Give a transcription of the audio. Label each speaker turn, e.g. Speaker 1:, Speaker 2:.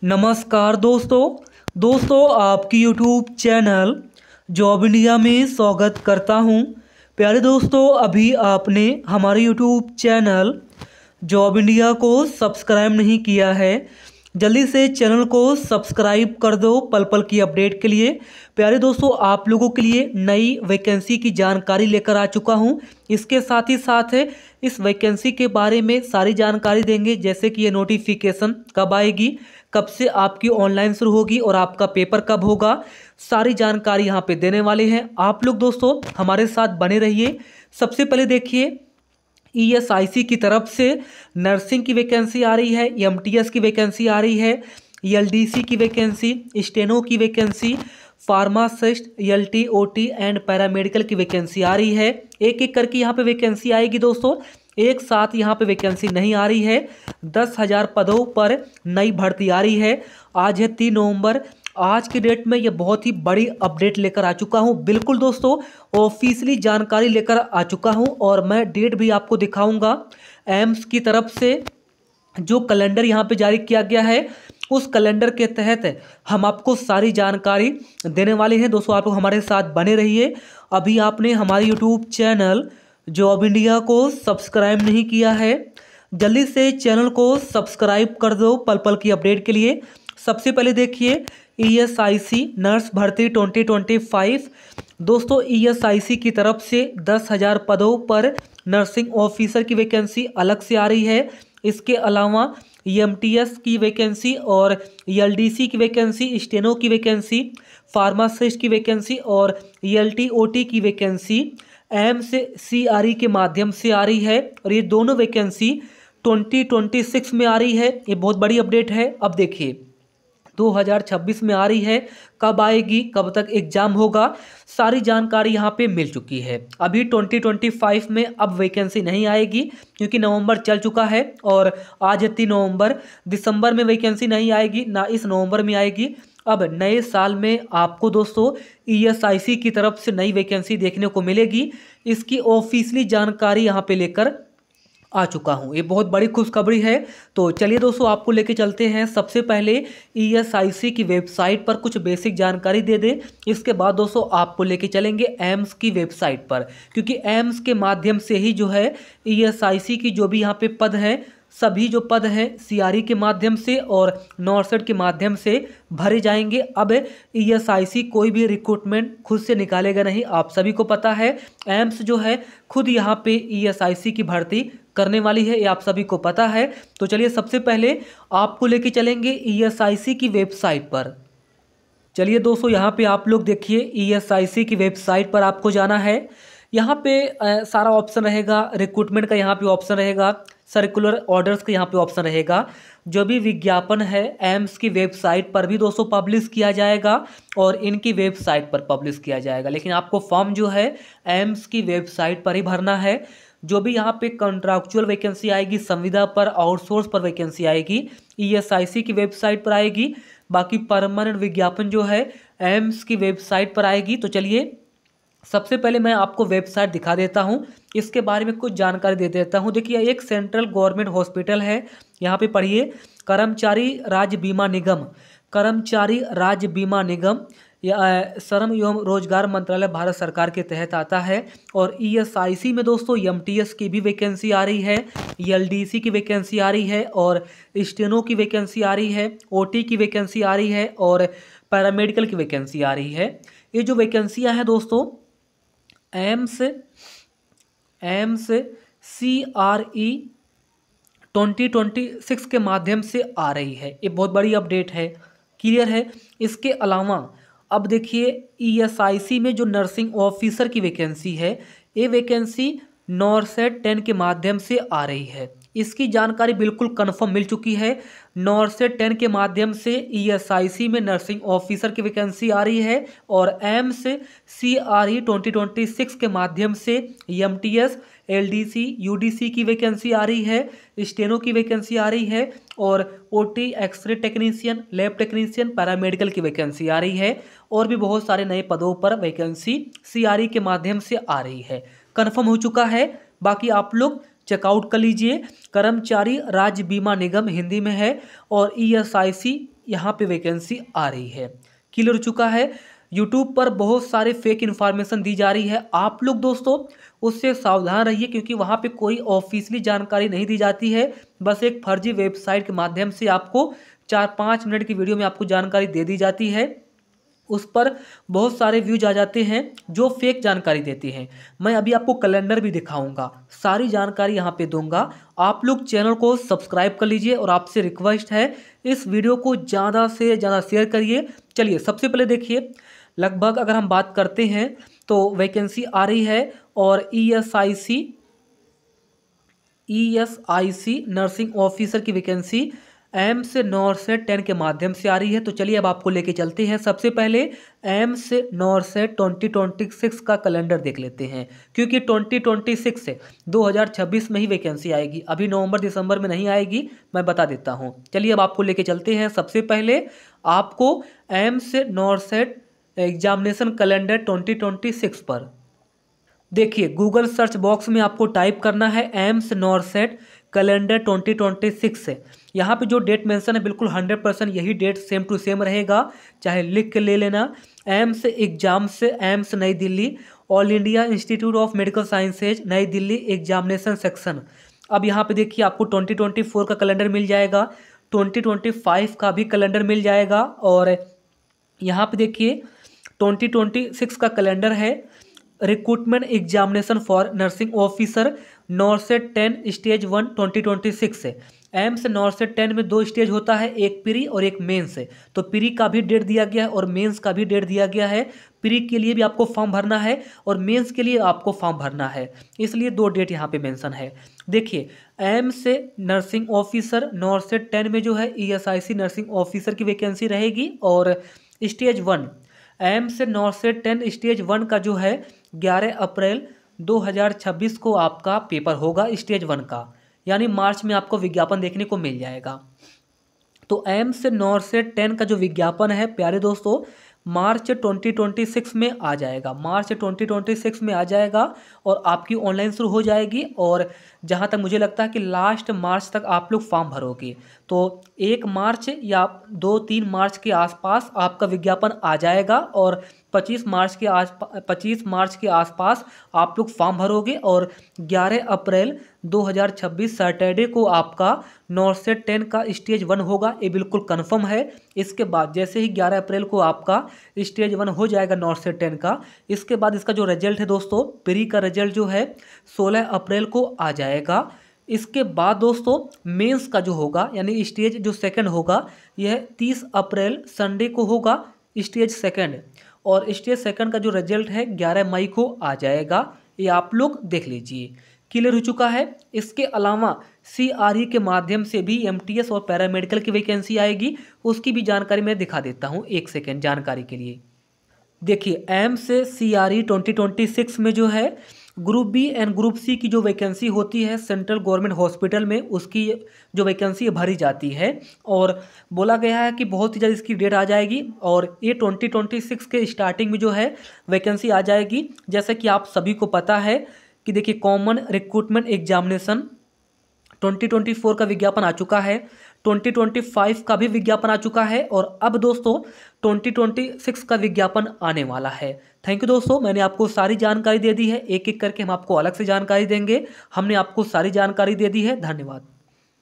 Speaker 1: नमस्कार दोस्तों आपकी यूट्यूब चैनल जॉब इंडिया में स्वागत करता हूं। प्यारे दोस्तों, अभी आपने हमारे यूट्यूब चैनल जॉब इंडिया को सब्सक्राइब नहीं किया है, जल्दी से चैनल को सब्सक्राइब कर दो पल पल की अपडेट के लिए। प्यारे दोस्तों, आप लोगों के लिए नई वैकेंसी की जानकारी लेकर आ चुका हूं। इसके साथ ही साथ इस वैकेंसी के बारे में सारी जानकारी देंगे, जैसे कि ये नोटिफिकेशन कब आएगी, कब से आपकी ऑनलाइन शुरू होगी और आपका पेपर कब होगा, सारी जानकारी यहाँ पे देने वाले हैं। आप लोग दोस्तों हमारे साथ बने रहिए। सबसे पहले देखिए, ईएसआईसी की तरफ से नर्सिंग की वैकेंसी आ रही है, एमटीएस की वैकेंसी आ रही है, एलडीसी की वैकेंसी, स्टेनो की vacancy, pharmacist, LT, OT and paramedical की वैकेंसी आ रही है। एक एक करके यहाँ पे वैकेंसी आएगी दोस्तों, एक साथ यहाँ पे वैकेंसी नहीं आ रही है। 10,000 पदों पर नई भर्ती आ रही है। आज है 3 नवंबर। आज की डेट में ये बहुत ही बड़ी अपडेट लेकर आ चुका हूँ। बिल्कुल दोस्तों, ऑफिशियली जानकारी लेकर आ चुका हूँ और मैं डेट भी आपको दिखाऊंगा। एम्स की तरफ से जो कैलेंडर यहाँ पे जारी किया गया है, उस कैलेंडर के तहत हम आपको सारी जानकारी देने वाले हैं। दोस्तों आप लोग हमारे साथ बने रहिए। अभी आपने हमारे यूट्यूब चैनल जॉब इंडिया को सब्सक्राइब नहीं किया है, जल्दी से चैनल को सब्सक्राइब कर दो पल पल की अपडेट के लिए। सबसे पहले देखिए, ईएसआईसी नर्स भर्ती 2025। दोस्तों ईएसआईसी की तरफ से 10,000 पदों पर नर्सिंग ऑफिसर की वैकेंसी अलग से आ रही है। इसके अलावा एमटीएस की वैकेंसी और एलडीसी की वैकेंसी, स्टेनो की वैकेंसी, फार्मासिस्ट की वैकेंसी और एलटी ओटी की वैकेंसी एम्स सीआरई के माध्यम से आ रही है। और ये दोनों वैकेंसी 2026 में आ रही है। ये बहुत बड़ी अपडेट है। अब देखिए 2026 में आ रही है, कब आएगी, कब तक एग्जाम होगा, सारी जानकारी यहाँ पे मिल चुकी है। अभी 2025 में अब वैकेंसी नहीं आएगी क्योंकि नवंबर चल चुका है और आज है 3 नवंबर। दिसंबर में वैकेंसी नहीं आएगी, ना इस नवंबर में आएगी। अब नए साल में आपको दोस्तों ईएसआईसी की तरफ से नई वैकेंसी देखने को मिलेगी। इसकी ऑफिशियली जानकारी यहाँ पे लेकर आ चुका हूँ। ये बहुत बड़ी खुशखबरी है। तो चलिए दोस्तों, आपको लेके चलते हैं। सबसे पहले ईएसआईसी की वेबसाइट पर कुछ बेसिक जानकारी दे दें। इसके बाद दोस्तों आपको लेके चलेंगे एम्स की वेबसाइट पर, क्योंकि एम्स के माध्यम से ही जो है ईएसआईसी की जो भी यहाँ पे पद हैं, सभी जो पद हैं सीआरई के माध्यम से और नॉर्सेट के माध्यम से भरे जाएंगे। अब ईएसआईसी कोई भी रिक्रूटमेंट खुद से निकालेगा नहीं, आप सभी को पता है। एम्स जो है खुद यहाँ पे ईएसआईसी की भर्ती करने वाली है, ये आप सभी को पता है। तो चलिए सबसे पहले आपको लेके चलेंगे ईएसआईसी की वेबसाइट पर। चलिए दोस्तों, यहाँ पे आप लोग देखिए, ईएसआईसी की वेबसाइट पर आपको जाना है। यहाँ पे सारा ऑप्शन रहेगा, रिक्रूटमेंट का यहाँ पे ऑप्शन रहेगा, सर्कुलर ऑर्डर्स का यहाँ पे ऑप्शन रहेगा। जो भी विज्ञापन है एम्स की वेबसाइट पर भी दोस्तों पब्लिश किया जाएगा और इनकी वेबसाइट पर पब्लिश किया जाएगा, लेकिन आपको फॉर्म जो है एम्स की वेबसाइट पर ही भरना है। जो भी यहाँ पे कॉन्ट्रैक्चुअल वैकेंसी आएगी, संविदा पर, आउटसोर्स पर वैकेंसी आएगी, ईएसआईसी की वेबसाइट पर आएगी। बाकी परमानेंट विज्ञापन जो है एम्स की वेबसाइट पर आएगी। तो चलिए सबसे पहले मैं आपको वेबसाइट दिखा देता हूं, इसके बारे में कुछ जानकारी दे देता हूं। देखिए, एक सेंट्रल गवर्नमेंट हॉस्पिटल है, यहाँ पे पढ़िए, कर्मचारी राज्य बीमा निगम, कर्मचारी राज्य बीमा निगम या श्रम एवं रोजगार मंत्रालय भारत सरकार के तहत आता है। और ईएसआईसी में दोस्तों एमटीएस की भी वैकेंसी आ रही है, एलडीसी की वैकेंसी आ रही है और स्टेनो की वैकेंसी आ रही है, ओटी की वैकेंसी आ रही है और पैरामेडिकल की वैकेंसी आ रही है। ये जो वैकेंसियाँ हैं दोस्तों एम्स सीआरई 2026 के माध्यम से आ रही है। ये बहुत बड़ी अपडेट है, क्लियर है। इसके अलावा अब देखिए, ईएसआईसी में जो नर्सिंग ऑफिसर की वैकेंसी है, ये वैकेंसी नॉर्सेट 10 के माध्यम से आ रही है। इसकी जानकारी बिल्कुल कंफर्म मिल चुकी है। नॉर्सेट 10 के माध्यम से ईएसआईसी में नर्सिंग ऑफिसर की वैकेंसी आ रही है और एम्स सीआरई 2026 के माध्यम से एमटीएस, एलडीसी, यूडीसी की वैकेंसी आ रही है, स्टेनो की वैकेंसी आ रही है और OT, x-ray technician, lab technician, paramedical की वैकेंसी आ रही है। और भी बहुत सारे नए पदों पर वैकेंसी सीआरई के माध्यम से आ रही है। कंफर्म हो चुका है। बाकी आप लोग चेकआउट कर लीजिए। कर्मचारी राज्य बीमा निगम हिंदी में है और ईएसआईसी यहाँ पे वैकेंसी आ रही है। क्लियर हो चुका है। यूट्यूब पर बहुत सारे फेक इन्फॉर्मेशन दी जा रही है, आप लोग दोस्तों उससे सावधान रहिए, क्योंकि वहाँ पे कोई ऑफिशियली जानकारी नहीं दी जाती है। बस एक फर्जी वेबसाइट के माध्यम से आपको 4-5 मिनट की वीडियो में आपको जानकारी दे दी जाती है। उस पर बहुत सारे व्यूज आ जाते हैं जो फेक जानकारी देती हैं। मैं अभी आपको कैलेंडर भी दिखाऊंगा, सारी जानकारी यहाँ पे दूंगा। आप लोग चैनल को सब्सक्राइब कर लीजिए और आपसे रिक्वेस्ट है इस वीडियो को ज़्यादा से ज़्यादा शेयर करिए। चलिए सबसे पहले देखिए, लगभग अगर हम बात करते हैं तो वैकेंसी आ रही है और ESIC नर्सिंग ऑफिसर की वैकेंसी एम्स नॉर्सेट 10 के माध्यम से आ रही है। तो चलिए अब आपको लेके चलते हैं। सबसे पहले एम्स नॉर्सेट 2026 का कैलेंडर देख लेते हैं, क्योंकि 2026 से 2026 में ही वैकेंसी आएगी, अभी नवंबर दिसंबर में नहीं आएगी, मैं बता देता हूं। चलिए अब आपको लेके चलते हैं। सबसे पहले आपको एम्स नॉर्सेट एग्जामिनेशन कैलेंडर 2026 पर देखिए, गूगल सर्च बॉक्स में आपको टाइप करना है एम्स नॉर्सेट कैलेंडर 2026 से। यहाँ पे जो डेट मेंशन है बिल्कुल 100% यही डेट सेम टू सेम रहेगा, चाहे लिख के ले लेना। एम्स एग्जाम से एम्स नई Delhi, all India institute of medical sciences नई दिल्ली एग्जामिनेशन सेक्शन। अब यहाँ पे देखिए आपको 2024 का कैलेंडर मिल जाएगा, 2025 का भी कैलेंडर मिल जाएगा, और यहाँ पे देखिए 2026 का कैलेंडर है recruitment examination for nursing officer नॉर्सेट 10 stage 1 2026 से। एम्स नॉर्सेट 10 में 2 स्टेज होता है, एक प्री और एक मेंस है। तो प्री का भी डेट दिया गया है और मेंस का भी डेट दिया गया है। प्री के लिए भी आपको फॉर्म भरना है और मेंस के लिए आपको फॉर्म भरना है, इसलिए 2 डेट यहाँ पे मेंशन है। देखिए, एम्स नर्सिंग ऑफिसर नॉर्सेट 10 में जो है ESIC नर्सिंग ऑफिसर की वैकेंसी रहेगी, और स्टेज 1 एम्स नॉर्सेट 10 स्टेज 1 का जो है 11 अप्रैल 2026 को आपका पेपर होगा स्टेज 1 का, यानी मार्च में आपको विज्ञापन देखने को मिल जाएगा। तो एम्स नॉर्सेट 10 का जो विज्ञापन है प्यारे दोस्तों मार्च 2026 में आ जाएगा, मार्च 2026 में आ जाएगा और आपकी ऑनलाइन शुरू हो जाएगी, और जहां तक मुझे लगता है कि लास्ट मार्च तक आप लोग फॉर्म भरोगे। तो 1 मार्च या 2-3 मार्च के आसपास आपका विज्ञापन आ जाएगा, और 25 मार्च के आसपास आप लोग फॉर्म भरोगे, और 11 अप्रैल 2026 सैटरडे को आपका नॉर्सेट 10 का स्टेज 1 होगा, ये बिल्कुल कंफर्म है। इसके बाद जैसे ही 11 अप्रैल को आपका स्टेज 1 हो जाएगा नॉर्सेट 10 का, इसके बाद इसका जो रिजल्ट है दोस्तों, प्री का रिजल्ट जो है 16 अप्रैल को आ जाएगा। इसके बाद दोस्तों मेंस का जो होगा, यानी स्टेज जो सेकंड होगा, यह 30 अप्रैल संडे को होगा स्टेज सेकंड, और स्टेज सेकंड का जो रिजल्ट है 11 मई को आ जाएगा। ये आप लोग देख लीजिए, क्लियर हो चुका है। इसके अलावा CRE के माध्यम से भी MTS और पैरामेडिकल की वैकेंसी आएगी, उसकी भी जानकारी मैं दिखा देता हूँ, 1 सेकेंड जानकारी के लिए। देखिए, एम्स CRE 2026 में जो है group B and group C की जो वैकेंसी होती है सेंट्रल गवर्नमेंट हॉस्पिटल में, उसकी जो वैकेंसी भरी जाती है, और बोला गया है कि बहुत ही जल्द इसकी डेट आ जाएगी, और ये 2026 के स्टार्टिंग में जो है वैकेंसी आ जाएगी। जैसे कि आप सभी को पता है कि देखिए, कॉमन रिक्रूटमेंट एग्जामिनेशन 2024 का विज्ञापन आ चुका है, 2025 का भी विज्ञापन आ चुका है, और अब दोस्तों 2026 का विज्ञापन आने वाला है। थैंक यू दोस्तों, मैंने आपको सारी जानकारी दे दी है, एक एक करके हम आपको अलग से जानकारी देंगे। हमने आपको सारी जानकारी दे दी है। धन्यवाद।